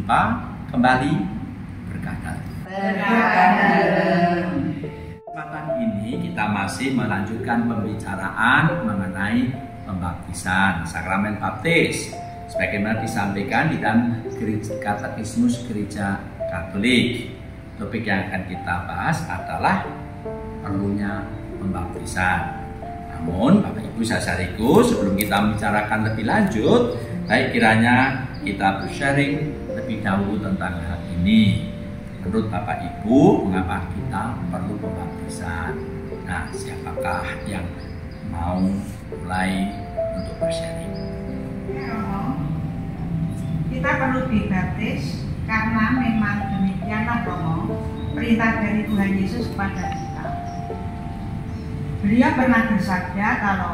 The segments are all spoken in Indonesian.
jumpa kembali berkah dalam. Kesempatan ini kita masih melanjutkan pembicaraan mengenai pembaptisan, sakramen baptis. Sebagaimana disampaikan di dalam Katekismus Gereja Katolik. Topik yang akan kita bahas adalah perlunya pembaptisan. Namun Bapak Ibu saudariku, sebelum kita membicarakan lebih lanjut, baik kiranya kita bersharing lebih dahulu tentang hal ini. Menurut Bapak Ibu, mengapa kita perlu pembaptisan? Nah, siapakah yang mau mulai untuk bersharing? Kita perlu dibaptis karena memang demikianlah Romo, perintah dari Tuhan Yesus kepada kita. Beliau pernah bersabda kalau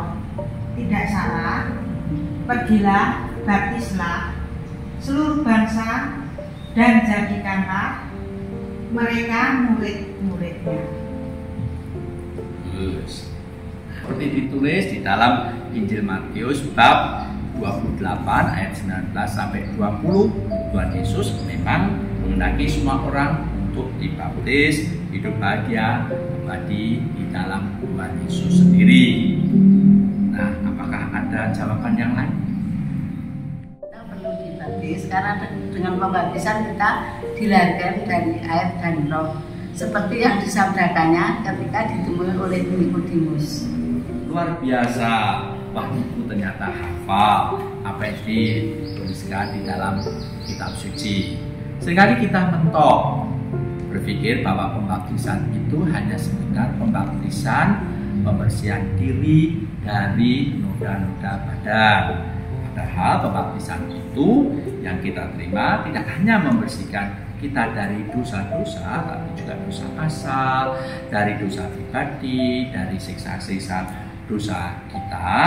tidak salah, pergilah, baptislah seluruh bangsa dan jadikanlah mereka murid-muridnya. Seperti ditulis di dalam Injil Matius bab 28 ayat 19 sampai 20, Tuhan Yesus memang menghendaki semua orang untuk dibaptis, hidup bahagia, abadi di dalam Tuhan Yesus sendiri. Nah, apakah ada jawaban yang lain? Kita perlu dibaptis karena dengan pembaptisan kita dilahirkan dari air dan roh, seperti yang disabdakannya ketika ditemui oleh Nikodemus. Luar biasa, Wah Ibu ternyata hafal apa yang dituliskan di dalam kitab suci. Seringkali kita mentok berpikir bahwa pembaptisan itu hanya sekedar pembaptisan pembersihan diri dari noda-noda badan. Padahal pembaptisan itu yang kita terima tidak hanya membersihkan kita dari dosa-dosa, tapi juga dosa asal, dari dosa pribadi, dari siksa-siksa dosa kita,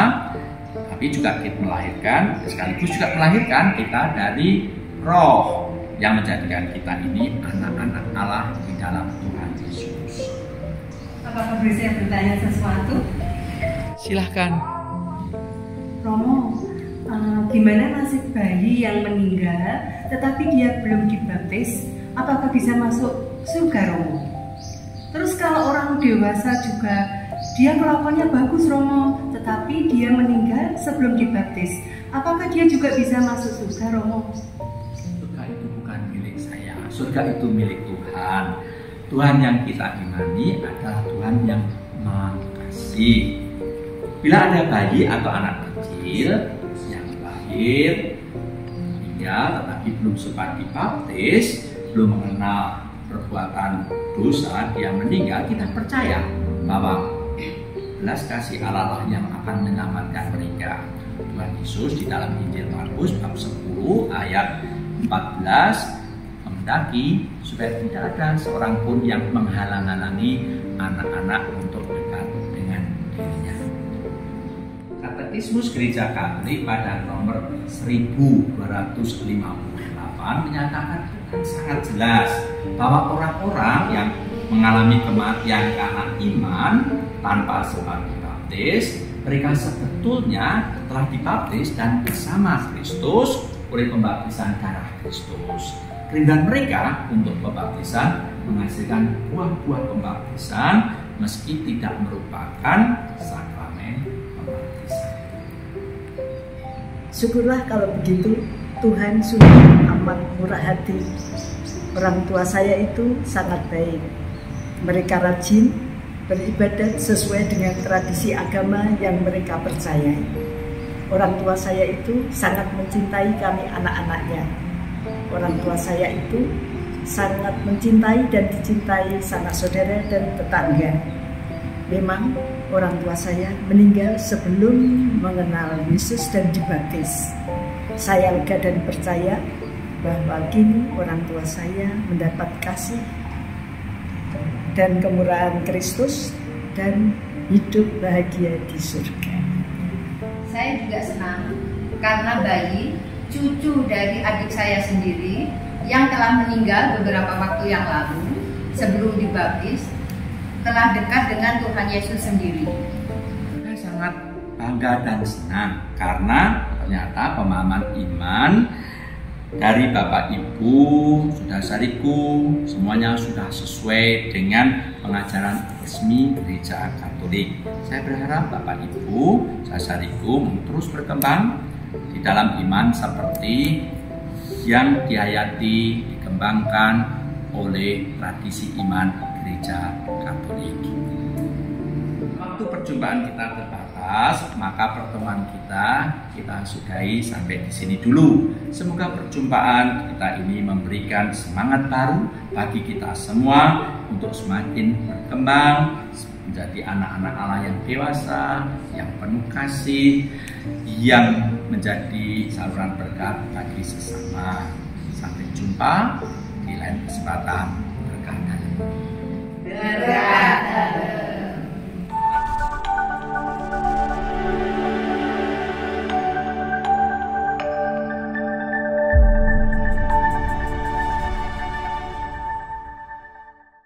tapi juga kita melahirkan, sekaligus juga melahirkan kita dari roh yang menjadikan kita ini anak-anak Allah di dalam Tuhan Yesus. Apakah bisa bertanya sesuatu? Silahkan. Romo, gimana nasib bayi yang meninggal tetapi dia belum dibaptis? Apakah bisa masuk surga, Romo? Terus kalau orang dewasa juga dia kelakuannya bagus, Romo, tetapi dia meninggal sebelum dibaptis, apakah dia juga bisa masuk surga, Romo? Surga itu bukan milik saya, surga itu milik Tuhan. Tuhan yang kita imani adalah Tuhan yang Maha Kasih. Bila ada bayi atau anak kecil yang lahir, meninggal tetapi belum sempat dibaptis, belum mengenal perbuatan dosa, dia meninggal, kita percaya bahwa belas kasih Allah lah yang akan menyelamatkan mereka. Tuhan Yesus di dalam Injil Markus bab 10 ayat 14 menghendaki supaya tidak ada seorang pun yang menghalang-halangi anak-anak untuk dekat dengan dirinya. Katekismus Gereja Katolik pada nomor 1258 menyatakan dengan sangat jelas bahwa orang-orang yang mengalami kematian karena iman tanpa sempat dibaptis, mereka sebetulnya telah dibaptis dan bersama Kristus oleh pembaptisan darah Kristus. Kerinduan mereka untuk pembaptisan menghasilkan buah-buah pembaptisan meski tidak merupakan sakramen pembaptisan. Syukurlah kalau begitu, Tuhan sungguh amat murah hati. Orang tua saya itu sangat baik. Mereka rajin beribadat sesuai dengan tradisi agama yang mereka percayai. Orang tua saya itu sangat mencintai kami anak-anaknya. Orang tua saya itu sangat mencintai dan dicintai sanak saudara dan tetangga. Memang orang tua saya meninggal sebelum mengenal Yesus dan dibaptis. Saya lega dan percaya bahwa kini orang tua saya mendapat kasih dan kemurahan Kristus dan hidup bahagia di surga. Saya juga senang karena bayi, cucu dari adik saya sendiri yang telah meninggal beberapa waktu yang lalu sebelum dibaptis telah dekat dengan Tuhan Yesus sendiri. Saya sangat bangga dan senang karena ternyata pemahaman iman dari Bapak Ibu, saudara-saudariku, semuanya sudah sesuai dengan pengajaran resmi Gereja Katolik. Saya berharap Bapak Ibu, saudara-saudariku terus berkembang di dalam iman seperti yang dihayati, dikembangkan oleh tradisi iman Gereja Katolik. Waktu perjumpaan kita terbatas, maka pertemuan kita sudahi sampai di sini dulu. Semoga perjumpaan kita ini memberikan semangat baru bagi kita semua untuk semakin berkembang menjadi anak-anak Allah yang dewasa, yang penuh kasih, yang menjadi saluran berkat bagi sesama. Sampai jumpa di lain kesempatan.